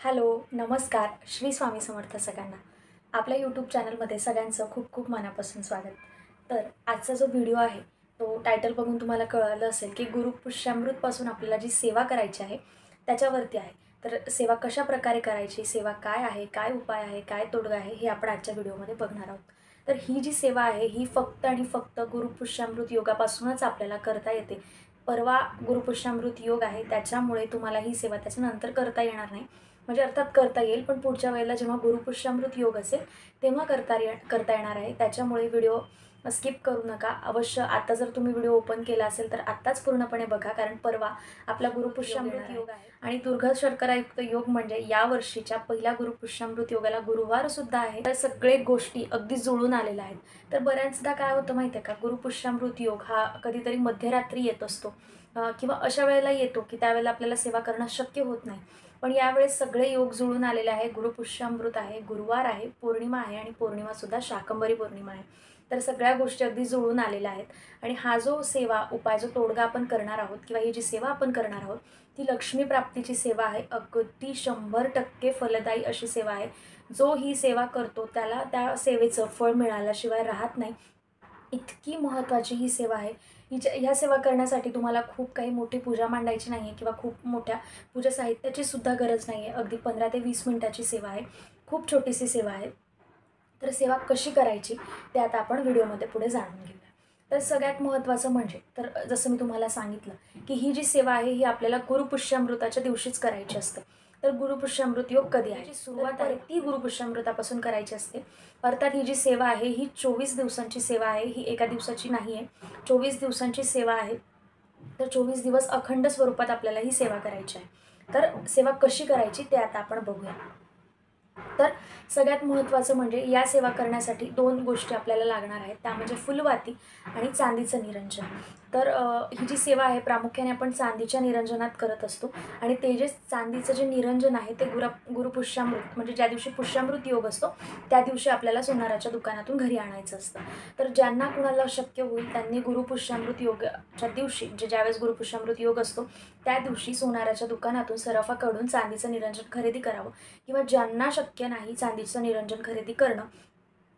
Hello, नमस्कार. श्री स्वामी समर्थ सगळ्यांना. आपल्या यूट्यूब चॅनलमध्ये सगळ्यांचं खूप खूप मनापासून स्वागत. तर आजचा जो व्हिडिओ आहे तो टायटल बघून तुम्हाला कळलं असेल की गुरुपुष्यामृतपासून आपल्याला जी सेवा करायची आहे त्याच्यावरती आहे. तर सेवा कशा प्रकारे करायची, सेवा काय आहे, काय उपाय आहे, काय तोडगा आहे, हे आपण आजच्या व्हिडिओमध्ये बघणार आहोत. तर ही जी सेवा आहे ही फक्त आणि फक्त गुरुपुष्यामृत योगापासूनच आपल्याला करता येते. परवा गुरुपुष्यामृत योग आहे, त्याच्यामुळे तुम्हाला ही सेवा त्याच्यानंतर करता येणार नाही. म्हणजे अर्थात करता येईल, पण पुढच्या वेळेला जेव्हा गुरुपुष्यामृत योग असेल तेव्हा करता येणार आहे. त्याच्यामुळे व्हिडिओ स्किप करू नका. अवश्य आता जर तुम्ही व्हिडिओ ओपन केला असेल तर आत्ताच पूर्णपणे बघा, कारण परवा आपला गुरुपुष्यामृत योग आहे. आणि दुर्गा शर्करायुक्त योग म्हणजे या वर्षीच्या पहिल्या गुरुपुष्यामृत योगाला गुरुवार सुद्धा आहे. तर सगळे गोष्टी अगदी जुळून आलेल्या आहेत. तर बऱ्याचदा काय होतं माहिती आहे का, गुरुपुष्यामृत योग हा कधीतरी मध्यरात्री येत असतो किंवा अशा वेळेला येतो की त्यावेळेला आपल्याला सेवा करणं शक्य होत नाही. पण यावेळेस सगळे योग जुळून आलेले आहे. गुरुपुष्यामृत आहे, गुरुवार आहे, पौर्णिमा आहे आणि पौर्णिमासुद्धा शाकंभरी पौर्णिमा आहे. तर सगळ्या गोष्टी अगदी जुळून आलेल्या आहेत. आणि हा जो सेवा उपाय जो तोडगा आपण करणार आहोत किंवा ही जी सेवा आपण करणार आहोत ती लक्ष्मी प्राप्तीची सेवा आहे. अगदी 100% फलदायी अशी सेवा आहे. जो ही सेवा करतो त्याला त्या सेवेचं फळ मिळाल्याशिवाय राहत नाही. इतकी महत्त्वाची ही सेवा आहे. ह्या सेवा करण्यासाठी तुम्हाला खूप काही मोठी पूजा मांडायची नाही आहे किंवा खूप मोठ्या पूजा साहित्याची सुद्धा गरज नाही आहे. अगदी 15 ते 20 मिनिटाची सेवा आहे. खूप छोटीशी सेवा आहे. तर सेवा कशी करायची ते आता आपण व्हिडिओमध्ये पुढे जाणून घेऊया. तर सगळ्यात महत्त्वाचं म्हणजे तर जसं मी तुम्हाला सांगितलं की ही जी सेवा आहे ही आपल्याला गुरुपुष्यामृताच्या दिवशीच करायची असते. तर गुरुपुष्यामृत योग कधी आहे, सुरुवात आहे ती गुरुपुष्यामृतापासून करायची असते. अर्थात ही जी सेवा आहे ही 24 दिवसांची सेवा आहे. ही एका दिवसाची नाही आहे, 24 दिवसांची सेवा आहे. तर 24 दिवस अखंड स्वरूपात आपल्याला ही सेवा करायची आहे. तर सेवा कशी करायची ते आता आपण बघूया. तर सगळ्यात महत्त्वाचं म्हणजे या सेवा करण्यासाठी 2 गोष्टी आपल्याला लागणार आहेत. त्या म्हणजे फुलवाती आणि चांदीचं निरंजन. तर ही जी सेवा आहे प्रामुख्याने आपण चांदीच्या निरंजनात करत असतो. आणि ते जे चांदीचं जे निरंजन आहे ते गुरुपुष्यामृत म्हणजे ज्या दिवशी पुष्यामृत योग असतो त्या दिवशी आपल्याला सोनाराच्या दुकानातून घरी आणायचं असतं. तर ज्यांना कुणाला शक्य होईल त्यांनी गुरुपुष्यामृत योगाच्या दिवशी म्हणजे ज्यावेळेस गुरुपुष्यामृत योग असतो त्या दिवशी सोनाराच्या दुकानातून सराफाकडून चांदीचं निरंजन खरेदी करावं. किंवा ज्यांना शक्य नाही चांदीचं निरंजन खरेदी करणं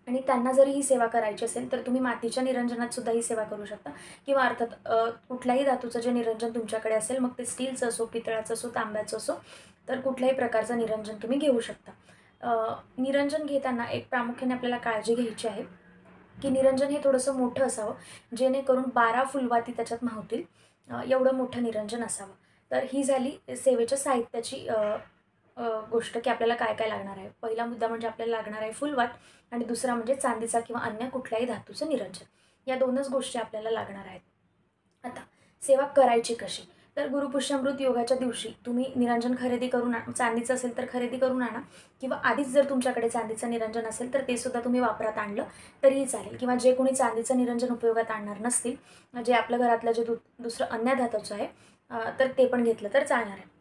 आणि त्यांना जरी ही सेवा करायची असेल तर तुम्ही मातीच्या निरंजनात सुद्धा ही सेवा करू शकता. किंवा अर्थात कुठल्याही धातूचं जे निरंजन तुमच्याकडे असेल, मग ते स्टीलचं असो, पितळाचं असो, तांब्याचं असो, तर कुठल्याही प्रकारचं निरंजन तुम्ही घेऊ शकता. निरंजन घेताना एक प्रामुख्याने आपल्याला काळजी घ्यायची आहे की निरंजन हे थोडंसं मोठं असावं, जेणेकरून 12 फुलवाती त्याच्यात मावतील एवढं मोठं निरंजन असावं. तर ही झाली सेवेच्या साहित्याची गोष्ट की आपल्याला काय काय लागणार आहे. पहिला मुद्दा म्हणजे आपल्याला लागणार आहे फुलवात आणि दुसरा म्हणजे चांदीचा किंवा अन्य कुठल्याही धातूचं निरंजन. या 2च गोष्टी आपल्याला लागणार आहेत. आता सेवा करायची कशी? तर गुरुपुष्यामृत योगाच्या दिवशी तुम्ही निरंजन खरेदी करून चांदीचं असेल तर खरेदी करून आणा. किंवा आधीच जर तुमच्याकडे चांदीचं निरंजन असेल तर ते सुद्धा तुम्ही वापरात आणलं तरीही चालेल. किंवा जे कोणी चांदीचं निरंजन उपयोगात आणणार नसतील, जे आपल्या घरातलं जे दुसरं अन्य धातूचं आहे तर ते पण घेतलं तर चालणार आहे.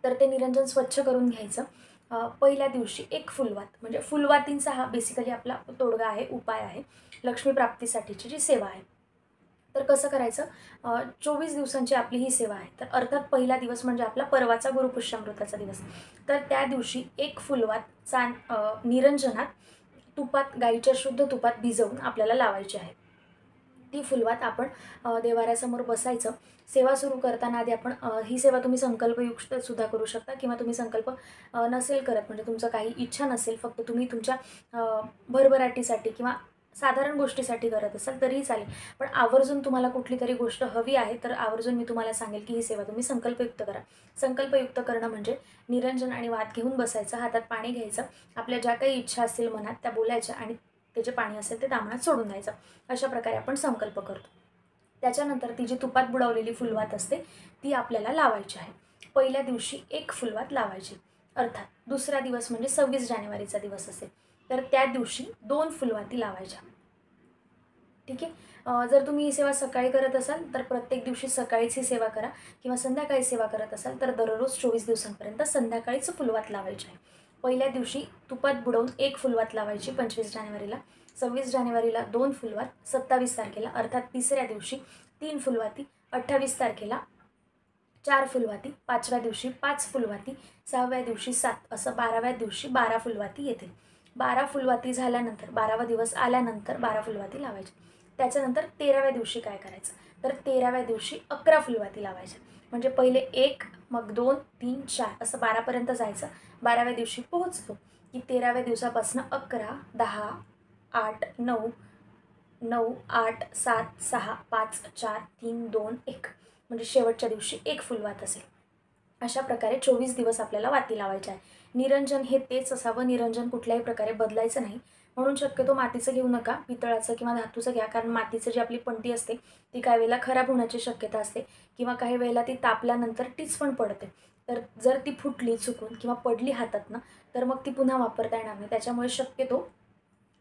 तर ते निरंजन स्वच्छ करून घ्यायचं. पहिल्या दिवशी एक फुलवात म्हणजे फुलवातींचा हा बेसिकली आपला तोडगा आहे, उपाय आहे. लक्ष्मी प्राप्तीसाठीची जी सेवा आहे. तर कसं करायचं, 24 दिवसांची आपली ही सेवा आहे. तर अर्थात पहिला दिवस म्हणजे आपला परवाचा गुरुपुष्यामृताचा दिवस. तर त्या दिवशी एक फुलवात निरंजनात तुपात, गाईच्या शुद्ध तुपात भिजवून आपल्याला लावायची आहे. ती फुलवात आपण देव्हाऱ्यासमोर बसायचं. सेवा सुरू करताना आधी आपण ही सेवा तुम्ही संकल्पयुक्त सुद्धा करू शकता किंवा तुम्ही संकल्प नसेल करत म्हणजे तुमचं काही इच्छा नसेल, फक्त तुम्ही तुमच्या भरभराटीसाठी किंवा साधारण गोष्टीसाठी करत असाल तरीही चालेल. पण आवर्जून तुम्हाला कुठली तरी गोष्ट हवी आहे तर आवर्जून मी तुम्हाला सांगेल की ही सेवा तुम्ही संकल्पयुक्त करा. संकल्पयुक्त करणं म्हणजे निरंजन आणि वात घेऊन बसायचं, हातात पाणी घ्यायचं, आपल्या ज्या काही इच्छा असतील मनात त्या बोलायच्या आणि ते जे पाणी असेल ते दामणात सोडून द्यायचं. अशा प्रकारे आपण संकल्प करतो. त्याच्यानंतर ती जी तुपात बुडवलेली फुलवात असते ती आपल्याला लावायची आहे. पहिल्या दिवशी एक फुलवात लावायची. अर्थात दुसरा दिवस म्हणजे 26 जानेवारीचा दिवस असेल तर त्या दिवशी 2 फुलवाती लावायच्या. ठीक आहे. जर तुम्ही ही सेवा सकाळी करत असाल तर प्रत्येक दिवशी सकाळीच ही सेवा करा किंवा संध्याकाळी सेवा करत असाल तर दररोज 24 दिवसांपर्यंत संध्याकाळीच फुलवात लावायची आहे. पहिल्या दिवशी तुपात बुडवून एक फुलवात लावायची 25 जानेवारीला, 26 जानेवारीला 2 फुलवात, 27 तारखेला अर्थात तिसऱ्या दिवशी 3 फुलवाती, 28 तारखेला 4 फुलवाती, 5व्या दिवशी 5 फुलवाती, 6व्या दिवशी 7 असं 12व्या दिवशी 12 फुलवाती येतील. 12 फुलवाती झाल्यानंतर 12वा दिवस आल्यानंतर 12 फुलवाती लावायच्या. त्याच्यानंतर 13व्या दिवशी काय करायचं, तर 13व्या दिवशी 11 फुलवाती लावायच्या. म्हणजे पहिले 1, मग 2, 3, 4 असं 12पर्यंत जायचं. 12व्या दिवशी पोहोचतो की 13व्या दिवसापासून 11, 10, 8, 9, 9, 8, 7, 6, 5, 4, 3, 2, 1 म्हणजे शेवटच्या दिवशी 1 फुलवात असेल. अशा प्रकारे 24 दिवस आपल्याला वाती लावायचे आहे. निरंजन हे तेच असावं, निरंजन कुठल्याही प्रकारे बदलायचं नाही. म्हणून शक्यतो मातीचं घेऊ नका, पितळाचं किंवा धातूचं घ्या. कारण मातीचं जी आपली पणती असते ती काही वेळेला खराब होण्याची शक्यता असते किंवा काही वेळेला ती तापल्यानंतर टीच पण पडते. तर जर ती फुटली चुकून किंवा पडली हातातनं तर मग ती पुन्हा वापरता येणार नाही. त्याच्यामुळे शक्यतो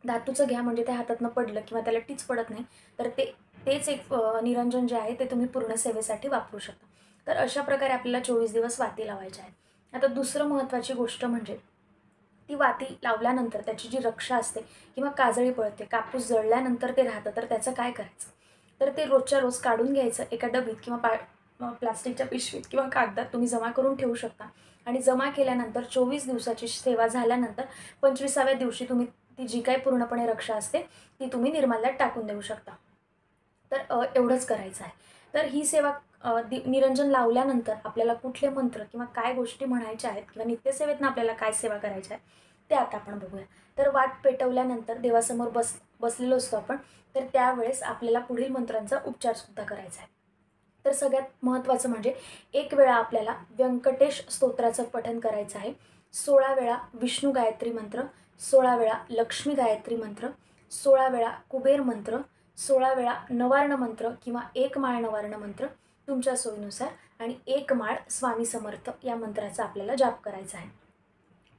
धातूचं घ्या, म्हणजे त्या हातातनं पडलं किंवा त्याला टीच पडत नाही तर तेच एक निरंजन जे आहे ते तुम्ही पूर्ण सेवेसाठी वापरू शकता. तर अशा प्रकारे आपल्याला 24 दिवस वाती लावायच्या आहेत. आता दुसरं महत्त्वाची गोष्ट म्हणजे ती वाती लावल्यानंतर त्याची जी रक्षा असते किंवा काजळी पळते, कापूस जळल्यानंतर ते राहतं, तर त्याचं काय करायचं, तर ते रोजच्या रोज काढून घ्यायचं. एका डबीत किंवा प्लास्टिकच्या पिशवीत किंवा कागदात तुम्ही जमा करून ठेवू शकता. आणि जमा केल्यानंतर 24 दिवसाची सेवा झाल्यानंतर 25व्या दिवशी तुम्ही ती जी काही पूर्णपणे रक्षा असते ती तुम्ही निर्माल्यात टाकून देऊ शकता. तर एवढंच करायचं आहे. तर ही सेवा निरंजन लावल्यानंतर आपल्याला कुठले मंत्र किंवा काय गोष्टी म्हणायच्या आहेत किंवा नित्यसेवेतनं आपल्याला काय सेवा करायच्या आहे ते आता आपण बघूया. तर वात पेटवल्यानंतर देवासमोर बसलेलो असतो आपण, तर त्यावेळेस आपल्याला पुढील मंत्रांचा उच्चारसुद्धा करायचा आहे. तर सगळ्यात महत्त्वाचं म्हणजे 1 वेळा आपल्याला व्यंकटेश स्तोत्राचं पठण करायचं आहे, 16 वेळा विष्णू गायत्री मंत्र, 16 वेळा लक्ष्मी गायत्री मंत्र, 16 वेळा कुबेर मंत्र, 16 वेळा नवार्ण मंत्र किंवा 1 माळ नवार्ण मंत्र तुमच्या सोयीनुसार आणि 1 माळ स्वामी समर्थ या मंत्राचा आपल्याला जाप करायचा आहे.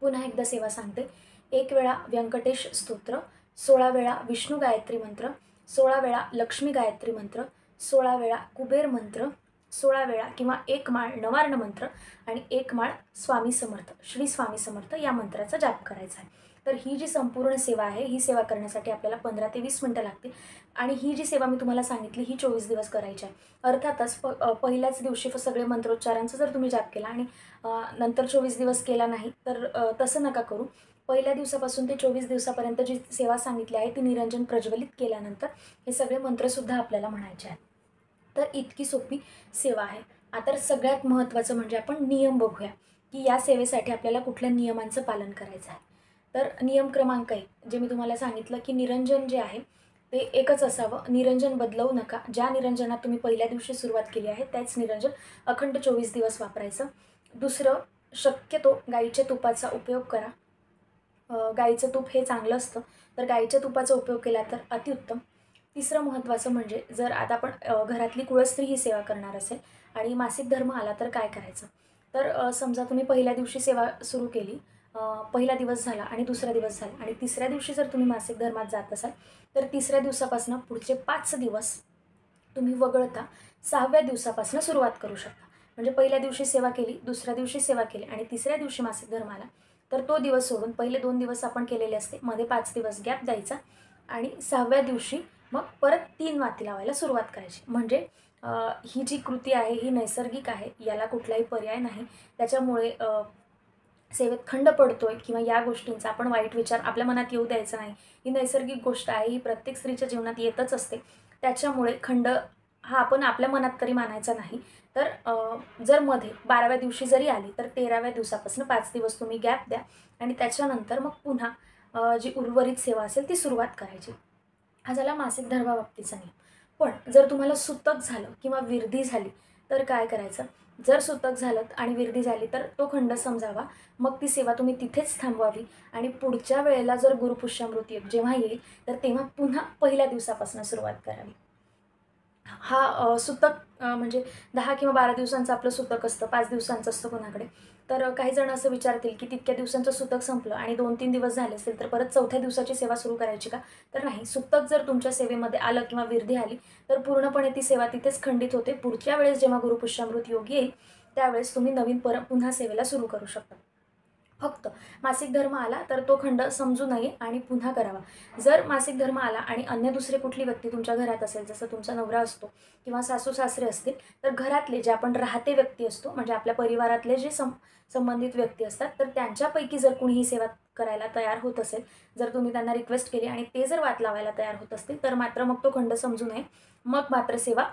पुन्हा एकदा सेवा सांगते. 1 वेळा व्यंकटेश स्तोत्र, 16 वेळा विष्णू गायत्री मंत्र, 16 वेळा लक्ष्मी गायत्री मंत्र, 16 वेळा कुबेर मंत्र, 16 वेळा किंवा 1 माळ नवार्ण मंत्र आणि 1 माळ स्वामी समर्थ, श्री स्वामी समर्थ या मंत्राचा जाप करायचा आहे. तर ही जी संपूर्ण सेवा आहे, ही सेवा करण्यासाठी आपल्याला 15 ते 20 मिनटं लागतील. आणि ही जी सेवा मी तुम्हाला सांगितली ही 24 दिवस करायची आहे. अर्थातच पहिल्याच दिवशी सगळे मंत्रोच्चारांचा जर तुम्ही जाप केला आणि नंतर 24 दिवस केला नाही तर तसं नका करू. पहिल्या दिवसापासून ते 24 दिवसापर्यंत जी सेवा सांगितली आहे ती निरंजन प्रज्वलित केल्यानंतर हे सगळे मंत्रसुद्धा आपल्याला म्हणायचे आहेत. तर इतकी सोपी सेवा आहे. आता सगळ्यात महत्त्वाचं म्हणजे आपण नियम बघूया की या सेवेसाठी आपल्याला कुठल्या नियमांचं पालन करायचं आहे. तर नियम क्रमांक 1 जे मी तुम्हाला सांगितलं की निरंजन जे आहे ते एकच असावं, निरंजन बदलवू नका. ज्या निरंजनात तुम्ही पहिल्या दिवशी सुरुवात केली आहे त्याच निरंजन अखंड 24 दिवस वापरायचं. दुसरं, शक्यतो गाईच्या तुपाचा उपयोग करा. गाईचं तूप हे चांगलं असतं, तर गाईच्या तुपाचा उपयोग केला तर अतिउत्तम. तिसरं महत्त्वाचं म्हणजे जर आता आपण घरातली कुळस्त्री ही सेवा करणार असेल आणि मासिक धर्म आला तर काय करायचं, तर समजा तुम्ही पहिल्या दिवशी सेवा सुरू केली, पहिला दिवस झाला आणि दुसरा दिवस झाला आणि तिसऱ्या दिवशी जर तुम्ही मासिक धर्मात जात असाल तर तिसऱ्या दिवसापासून पुढचे 5 दिवस तुम्ही वगळता 6व्या दिवसापासून सुरुवात करू शकता. म्हणजे पहिल्या दिवशी सेवा केली, दुसऱ्या दिवशी सेवा केली आणि तिसऱ्या दिवशी मासिक धर्म आला तर तो दिवस सोडून पहिले 2 दिवस आपण केलेले असते, मध्ये 5 दिवस गॅप द्यायचा आणि 6व्या दिवशी मग परत 3 वाती लावायला सुरुवात करायची. म्हणजे ही जी कृती आहे ही नैसर्गिक आहे, याला कुठलाही पर्याय नाही. त्याच्यामुळे सेवेत खंड पडतोय किंवा या गोष्टींचा आपण वाईट विचार आपल्या मनात येऊ द्यायचा नाही. ही नैसर्गिक गोष्ट आहे, ही प्रत्येक स्त्रीच्या जीवनात येतच असते. त्याच्यामुळे खंड हा आपण आपल्या मनात तरी मानायचा नाही. तर जर मध्ये 12व्या दिवशी जरी आली तर 13व्या दिवसापासून 5 दिवस तुम्ही गॅप द्या आणि त्याच्यानंतर मग पुन्हा जी उर्वरित सेवा असेल ती सुरुवात करायची. हा झाला मासिक धर्माबाबतीचा नियम. पण जर तुम्हाला सुतक झालं किंवा विरधी झाली तर काय करायचं, जर सुतक झालं आणि विरधी झाली तर तो खंड समजावा, मग ती सेवा तुम्ही तिथेच थांबवावी आणि पुढच्या वेळेला जर गुरुपुष्यामृत योग जेव्हा येईल तर तेव्हा पुन्हा पहिल्या दिवसापासून सुरुवात करावी. हा सुतक म्हणजे 10 किंवा 12 दिवसांचं आपलं सुतक असतं, 5 दिवसांचं असतं कोणाकडे. तर काही जण असं विचारतील की तितक्या दिवसांचं सुतक संपलं आणि 2-3 दिवस झाले असेल तर परत 4थ्या दिवसाची सेवा सुरू करायची का, तर नाही. सुतक जर तुमच्या सेवेमध्ये आलं किंवा विरधी आली तर पूर्णपणे ती सेवा तिथेच खंडित होते. पुढच्या वेळेस जेव्हा गुरुपुष्यामृत योग येईल त्यावेळेस तुम्ही नवीन पुन्हा सेवेला सुरू करू शकता. फक्त मासिक धर्म आला तर तो खंड समजू नये आणि पुन्हा करावा. जर मासिक धर्म आला आणि अन्य दुसरी कुठली व्यक्ती तुमच्या घरात असेल, जसं तुमचा नवरा असतो किंवा सासू-सासरे असतील, तर घरातले जे आपण राहते व्यक्ती असतो, म्हणजे आपल्या परिवारातले जे संबंधित व्यक्ती असतात, तर त्यांच्यापैकी जर कुणी ही सेवा करायला तयार होत असेल, जर तुम्ही त्यांना रिक्वेस्ट केली आणि ते जर वात लावायला तयार होत असतील, तर मात्र मग तो खंड समजू नये. मग मात्र सेवा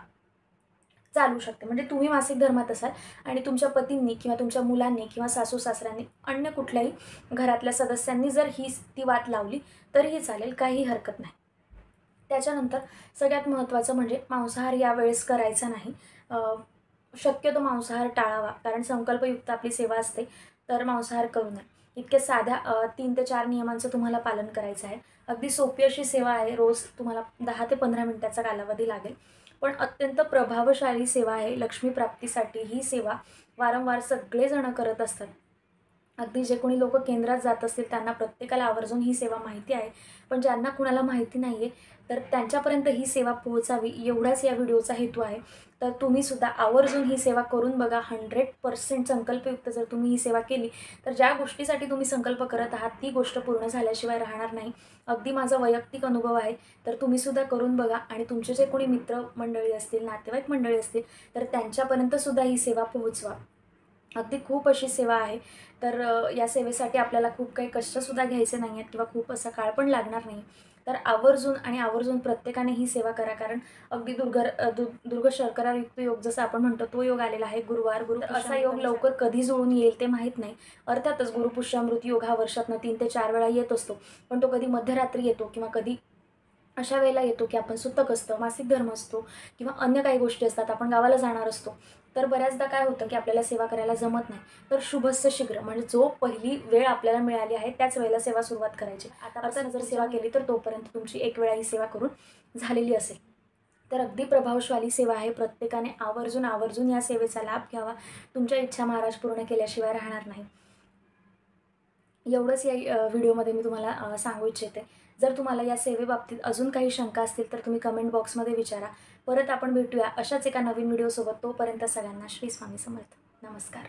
चालू शकते. म्हणजे तुम्ही मासिक धर्मात असाल आणि तुमच्या पतींनी किंवा तुमच्या मुलांनी किंवा सासू-सासऱ्यांनी अन्य कुठल्याही घरातल्या सदस्यांनी जर ती वात लावली तरीही चालेल, काहीही हरकत नाही. त्याच्यानंतर सगळ्यात महत्त्वाचं म्हणजे मांसाहार यावेळेस करायचा नाही. शक्यतो मांसाहार टाळावा, कारण संकल्पयुक्त आपली सेवा असते, तर मांसाहार करू नये. इतक्या साध्या 3 ते 4 नियमांचं तुम्हाला पालन करायचं आहे. अगदी सोपी अशी सेवा आहे. रोज तुम्हाला 10 ते 15 मिनिटाचा कालावधी लागेल. पण अत्यंत प्रभावशाली सेवा आहे. लक्ष्मी प्राप्तीसाठी ही सेवा वारंवार सगळेजण करत असतात. अगदी जे कोणी लोकं केंद्रात जात असतील त्यांना प्रत्येकाला आवर्जून ही सेवा माहिती आहे. पण ज्यांना कुणाला माहिती नाही आहे, तर त्यांच्यापर्यंत ही सेवा पोहोचावी एवढाच या व्हिडिओचा हेतू आहे. तर तुम्हीसुद्धा आवर्जून ही सेवा करून बघा. 100% संकल्पयुक्त जर तुम्ही ही सेवा केली, तर ज्या गोष्टीसाठी तुम्ही संकल्प करत आहात ती गोष्ट पूर्ण झाल्याशिवाय राहणार नाही. अगदी माझा वैयक्तिक अनुभव आहे. तर तुम्हीसुद्धा करून बघा आणि तुमचे जे कोणी मित्रमंडळी असतील, नातेवाईक मंडळी असतील, तर त्यांच्यापर्यंतसुद्धा ही सेवा पोहोचवा. अगदी खूप अशी सेवा आहे. तर या सेवेसाठी आपल्याला खूप काही कष्टसुद्धा घ्यायचे नाही आहेत किंवा खूप असा काळ पण लागणार नाही. तर आवर्जून आणि आवर्जून प्रत्येकाने ही सेवा करा. कारण अगदी दुर्ग शर्करायुक्त योग जसं आपण म्हणतो तो योग आलेला आहे. गुरुवार, असा योग लवकर कधी जुळून येईल ते माहीत नाही. अर्थातच गुरुपुष्यामृत योग हा वर्षातनं 3 ते 4 वेळा येत असतो. पण तो कधी मध्यरात्री येतो किंवा कधी अशा वेळेला येतो की आपण सुतक असतं, मासिक धर्म असतो किंवा अन्य काही गोष्टी असतात, आपण गावाला जाणार असतो. तर बऱ्याचदा काय होतं की आपल्याला सेवा करायला जमत नाही. तर शुभस्य शीघ्र, म्हणजे जो पहिली वेळ आपल्याला मिळाली आहे त्याच वेळेला सेवा सुरुवात करायची. आतापासून जर सेवा केली तर तोपर्यंत तुमची एक वेळा ही सेवा करून झालेली असेल. तर अगदी प्रभावशाली सेवा आहे. प्रत्येकाने आवर्जून या सेवेचा लाभ घ्यावा. तुमच्या इच्छा महाराज पूर्ण केल्याशिवाय राहणार नाही. एवढंच या व्हिडिओमध्ये मी तुम्हाला सांगू इच्छिते. जर तुम्हाला या सेवेबाबतीत अजून काही शंका असतील तर तुम्ही कमेंट बॉक्समध्ये विचारा. परत आपण भेटूया अशाच एका नवीन व्हिडिओसोबत. तोपर्यंत सगळ्यांना श्री स्वामी समर्थ. नमस्कार.